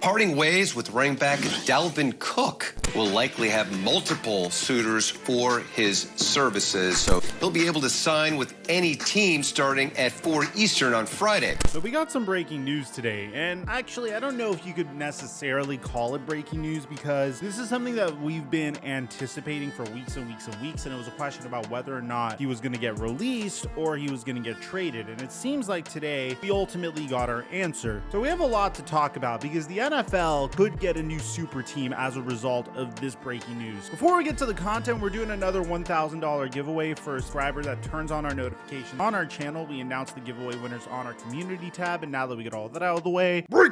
Parting ways with running back Dalvin Cook will likely have multiple suitors for his services, so he'll be able to sign with any team starting at 4 Eastern on Friday. So we got some breaking news today, and actually I don't know if you could necessarily call it breaking news because this is something that we've been anticipating for weeks and weeks and weeks, and it was a question about whether or not he was going to get released or he was going to get traded, and it seems like today we ultimately got our answer. So we have a lot to talk about because the NFL could get a new super team as a result of this breaking news. Before we get to the content, we're doing another $1,000 giveaway for a subscriber that turns on our notifications on our channel. We announce the giveaway winners on our community tab, and now that we get all that out of the way, break!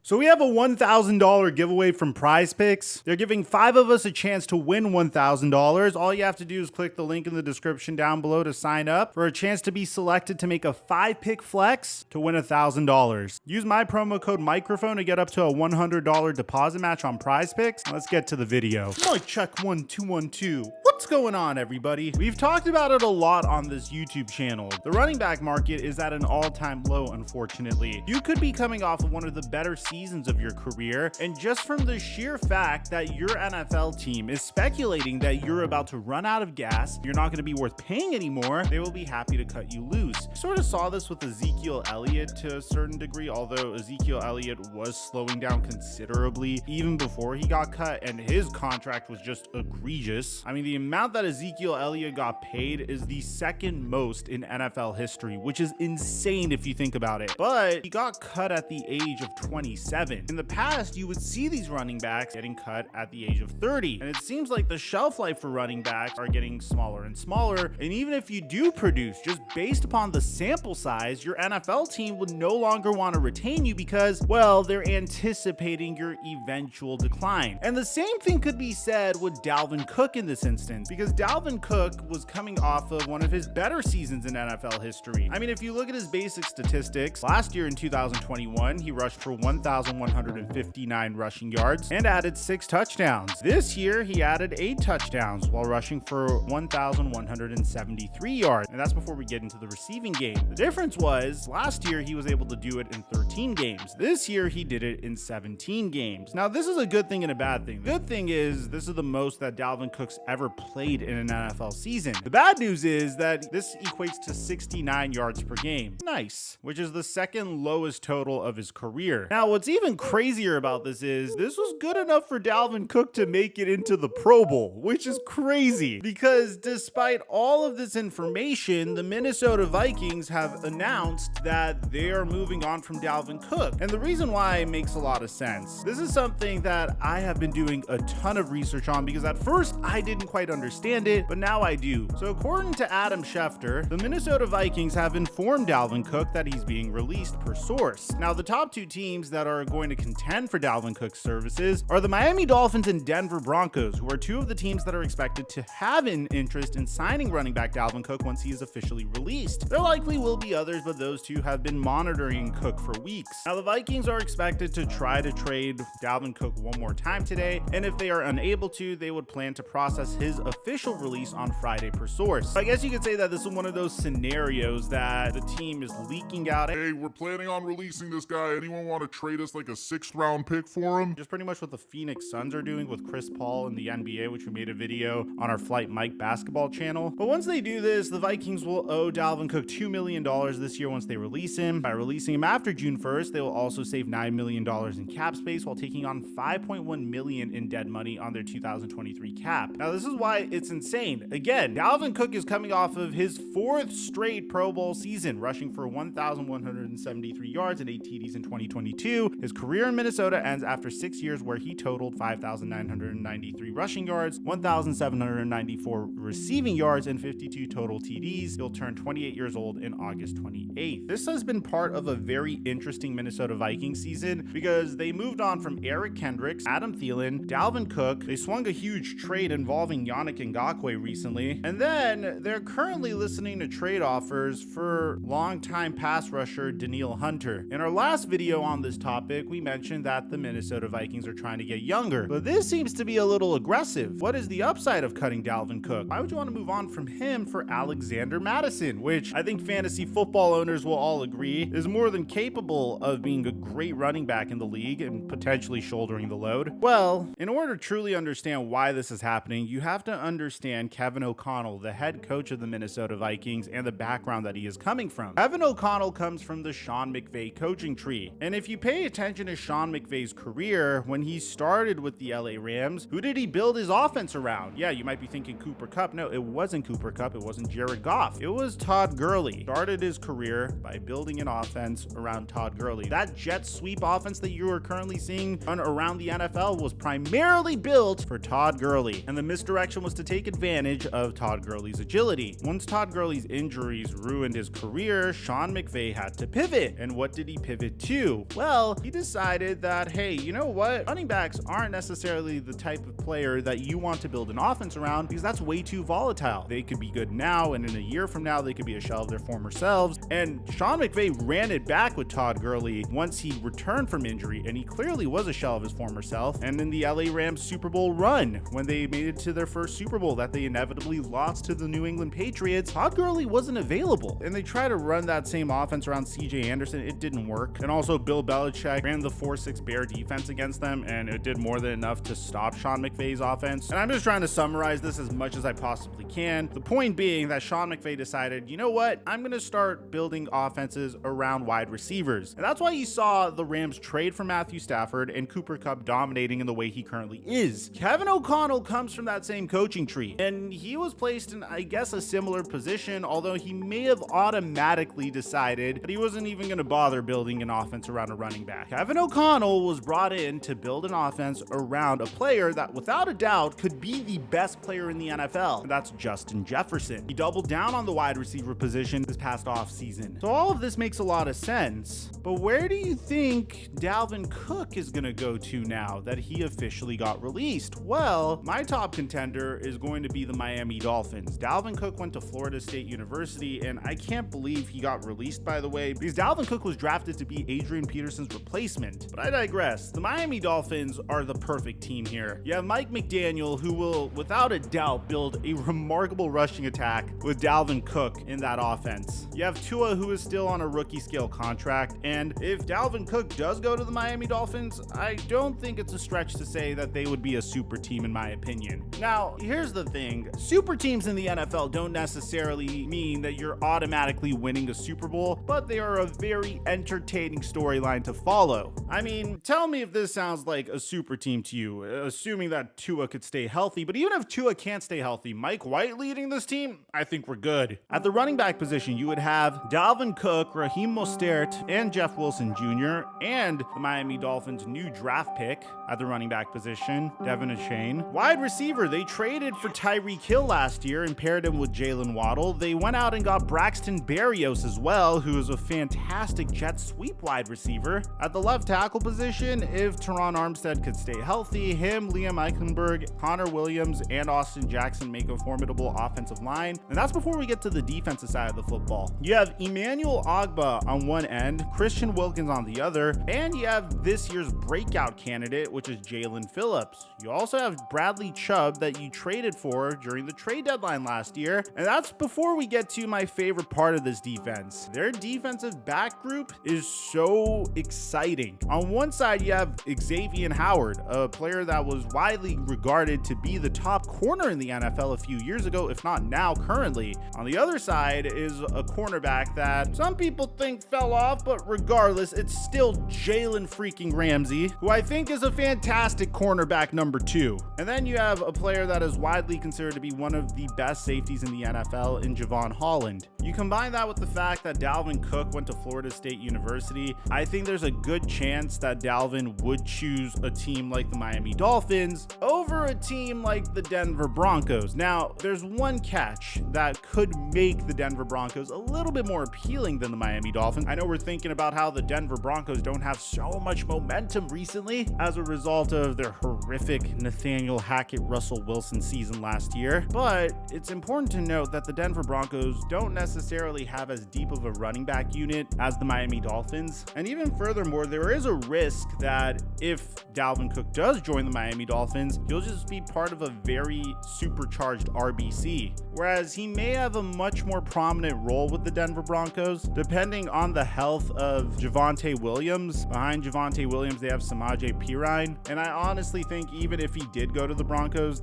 So we have a $1,000 giveaway from Prize Picks. They're giving 5 of us a chance to win $1,000. All you have to do is click the link in the description down below to sign up for a chance to be selected to make a 5-pick flex to win $1,000. Use my promo code Mikerophone to get up to a $100 deposit match on Prize Picks. Let's get to the video. Mic check 1 2 1 2. What's going on, everybody? We've talked about it a lot on this YouTube channel. The running back market is at an all-time low, unfortunately. You could be coming off of one of the better seasons of your career, and just from the sheer fact that your NFL team is speculating that you're about to run out of gas, you're not going to be worth paying anymore, they will be happy to cut you loose. Sort of saw this with Ezekiel Elliott to a certain degree, although Ezekiel Elliott was slowing down considerably even before he got cut, and his contract was just egregious. I mean, the amount that Ezekiel Elliott got paid is the second most in NFL history, which is insane if you think about it. But he got cut at the age of 27. In the past, you would see these running backs getting cut at the age of 30. And it seems like the shelf life for running backs are getting smaller and smaller. And even if you do produce, just based upon the sample size, your NFL team would no longer want to retain you because, well, they're anticipating your eventual decline. And the same thing could be said with Dalvin Cook in this instance, because Dalvin Cook was coming off of one of his better seasons in NFL history. I mean, if you look at his basic statistics, last year in 2021, he rushed for 1,159 rushing yards and added 6 touchdowns. This year, he added 8 touchdowns while rushing for 1,173 yards. And that's before we get into the receiving game. The difference was last year, he was able to do it in 13 games. This year, he did it in 17 games. Now, this is a good thing and a bad thing. The good thing is this is the most that Dalvin Cook's ever played in an NFL season. The bad news is that this equates to 69 yards per game. Nice. Which is the second lowest total of his career. Now, what's even crazier about this is this was good enough for Dalvin Cook to make it into the Pro Bowl, which is crazy because despite all of this information, the Minnesota Vikings have announced that they are moving on from Dalvin Cook. And the reason why makes a lot of sense. This is something that I have been doing a ton of research on because at first I didn't quite understand it, but now I do. So according to Adam Schefter, the Minnesota Vikings have informed Dalvin Cook that he's being released per source. Now, the top 2 teams that are going to contend for Dalvin Cook's services are the Miami Dolphins and Denver Broncos, who are 2 of the teams that are expected to have an interest in signing running back Dalvin Cook once he is officially released. There likely will be others, but those 2 have been monitoring Cook for weeks. Now, the Vikings are expected to try to trade Dalvin Cook one more time today, and if they are unable to, they would plan to process his official release on Friday per source. I guess you could say that this is one of those scenarios that the team is leaking out. Hey, we're planning on releasing this guy. Anyone want to trade us like a 6th round pick for him? Just pretty much what the Phoenix Suns are doing with Chris Paul in the NBA, which we made a video on our Flight Mike basketball channel. But once they do this, the Vikings will owe Dalvin Cook $2 million this year once they release him. By releasing him after June 1st, they will also save $9 million in cap space while taking on $5.1 million in dead money on their 2023 cap. Now, this is why it's insane. Again, Dalvin Cook is coming off of his 4th straight Pro Bowl season, rushing for 1,173 yards and 8 TDs in 2022. His career in Minnesota ends after 6 years where he totaled 5,993 rushing yards, 1,794 receiving yards, and 52 total TDs. He'll turn 28 years old in August 28th. This has been part of a very interesting Minnesota Vikings season because they moved on from Eric Kendricks, Adam Thielen, Dalvin Cook. They swung a huge trade involving Yannick Ngakoue recently. And then they're currently listening to trade offers for longtime pass rusher Danielle Hunter. In our last video on this topic, we mentioned that the Minnesota Vikings are trying to get younger, but this seems to be a little aggressive. What is the upside of cutting Dalvin Cook? Why would you want to move on from him for Alexander Mattison, which I think fantasy football owners will all agree is more than capable of being a great running back in the league and potentially shouldering the load? Well, in order to truly understand why this is happening, you have to understand Kevin O'Connell, the head coach of the Minnesota Vikings, and the background that he is coming from. Kevin O'Connell comes from the Sean McVay coaching tree. And if you pay attention to Sean McVay's career, when he started with the LA Rams, who did he build his offense around? Yeah, you might be thinking Cooper Kupp. No, it wasn't Cooper Kupp. It wasn't Jared Goff. It was Todd Gurley. Started his career by building an offense around Todd Gurley. That jet sweep offense that you are currently seeing run around the NFL was primarily built for Todd Gurley. And the misdirection was to take advantage of Todd Gurley's agility. Once Todd Gurley's injuries ruined his career, Sean McVay had to pivot. And what did he pivot to? Well, he decided that, hey, you know what? Running backs aren't necessarily the type of player that you want to build an offense around because that's way too volatile. They could be good now, and in a year from now, they could be a shell of their former selves. And Sean McVay ran it back with Todd Gurley once he returned from injury, and he clearly was a shell of his former self. And in the LA Rams Super Bowl run, when they made it to their first Super Bowl that they inevitably lost to the New England Patriots, Todd Gurley wasn't available. And they tried to run that same offense around CJ Anderson. It didn't work. And also Bill Belichick ran the 4-6 Bear defense against them, and it did more than enough to stop Sean McVay's offense. And I'm just trying to summarize this as much as I possibly can. The point being that Sean McVay decided, you know what? I'm going to start building offenses around wide receivers. And that's why you saw the Rams trade for Matthew Stafford and Cooper Kupp dominating in the way he currently is. Kevin O'Connell comes from that same coaching tree, and he was placed in, I guess, a similar position, although he may have automatically decided that he wasn't even going to bother building an offense around a running back. Kevin O'Connell was brought in to build an offense around a player that without a doubt could be the best player in the NFL, and that's Justin Jefferson. He doubled down on the wide receiver position this past offseason. So all of this makes a lot of sense, but where do you think Dalvin Cook is going to go to now that he officially got released? Well, my top contender is going to be the Miami Dolphins. Dalvin Cook went to Florida State University, and I can't believe he got released, by the way, because Dalvin Cook was drafted to be Adrian Peterson's replacement. But I digress. The Miami Dolphins are the perfect team here. You have Mike McDaniel, who will, without a doubt, build a remarkable rushing attack with Dalvin Cook in that offense. You have Tua, who is still on a rookie scale contract, and if Dalvin Cook does go to the Miami Dolphins, I don't think it's a stretch to say that they would be a super team in my opinion. Now, here's the thing. Super teams in the NFL don't necessarily mean that you're automatically winning a Super Bowl, but they are a very entertaining storyline to follow. I mean, tell me if this sounds like a super team to you, assuming that Tua could stay healthy. But even if Tua can't stay healthy, Mike White leading this team, I think we're good. At the running back position, you would have Dalvin Cook, Raheem Mostert, and Jeff Wilson Jr., and the Miami Dolphins' new draft pick at the running back position, Devin Achane. Wide receiver, they traded for Tyreek Hill last year and paired him with Jalen Waddle. They went out and got Braxton Berrios as well, who is a fantastic jet sweep wide receiver. At the left tackle position, if Teron Armstead could stay healthy, him, Liam Eichenberg, Connor Williams, and Austin Jackson make a formidable offensive line. And that's before we get to the defensive side of the football. You have Emmanuel Ogbah on one end, Christian Wilkins on the other, and you have this year's breakout candidate, which is Jalen Phillips. You also have Bradley Chubb that you traded for during the trade deadline last year, and that's before we get to my favorite part of this defense. Their defensive back group is so exciting. On one side, you have Xavier Howard, a player that was widely regarded to be the top corner in the NFL a few years ago, if not now currently. On the other side is a cornerback that some people think fell off, but regardless, it's still Jalen freaking Ramsey, who I think is a fantastic cornerback number 2. And then you have a player that is widely considered to be one of the best safeties in the NFL in Javon Holland. You combine that with the fact that Dalvin Cook went to Florida State University, I think there's a good chance that Dalvin would choose a team like the Miami Dolphins over a team like the Denver Broncos. Now, there's one catch that could make the Denver Broncos a little bit more appealing than the Miami Dolphins. I know we're thinking about how the Denver Broncos don't have so much momentum recently as a result of their horrific Nathaniel Hackett, Russell Wilson Wilson season last year. But it's important to note that the Denver Broncos don't necessarily have as deep of a running back unit as the Miami Dolphins. And even furthermore, there is a risk that if Dalvin Cook does join the Miami Dolphins, he'll just be part of a very supercharged RBC. Whereas he may have a much more prominent role with the Denver Broncos, depending on the health of Javonte Williams. Behind Javonte Williams, they have Samaje Perine. And I honestly think even if he did go to the Broncos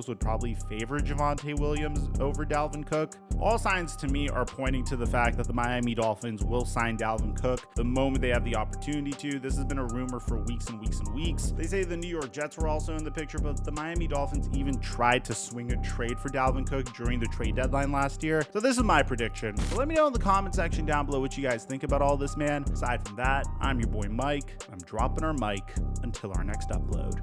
would probably favor Javonte Williams over Dalvin Cook. All signs to me are pointing to the fact that the Miami Dolphins will sign Dalvin Cook the moment they have the opportunity to. This has been a rumor for weeks and weeks and weeks. They say the New York Jets were also in the picture, but the Miami Dolphins even tried to swing a trade for Dalvin Cook during the trade deadline last year. So this is my prediction. So let me know in the comment section down below what you guys think about all this, man. Aside from that, I'm your boy Mike. I'm dropping our mic until our next upload.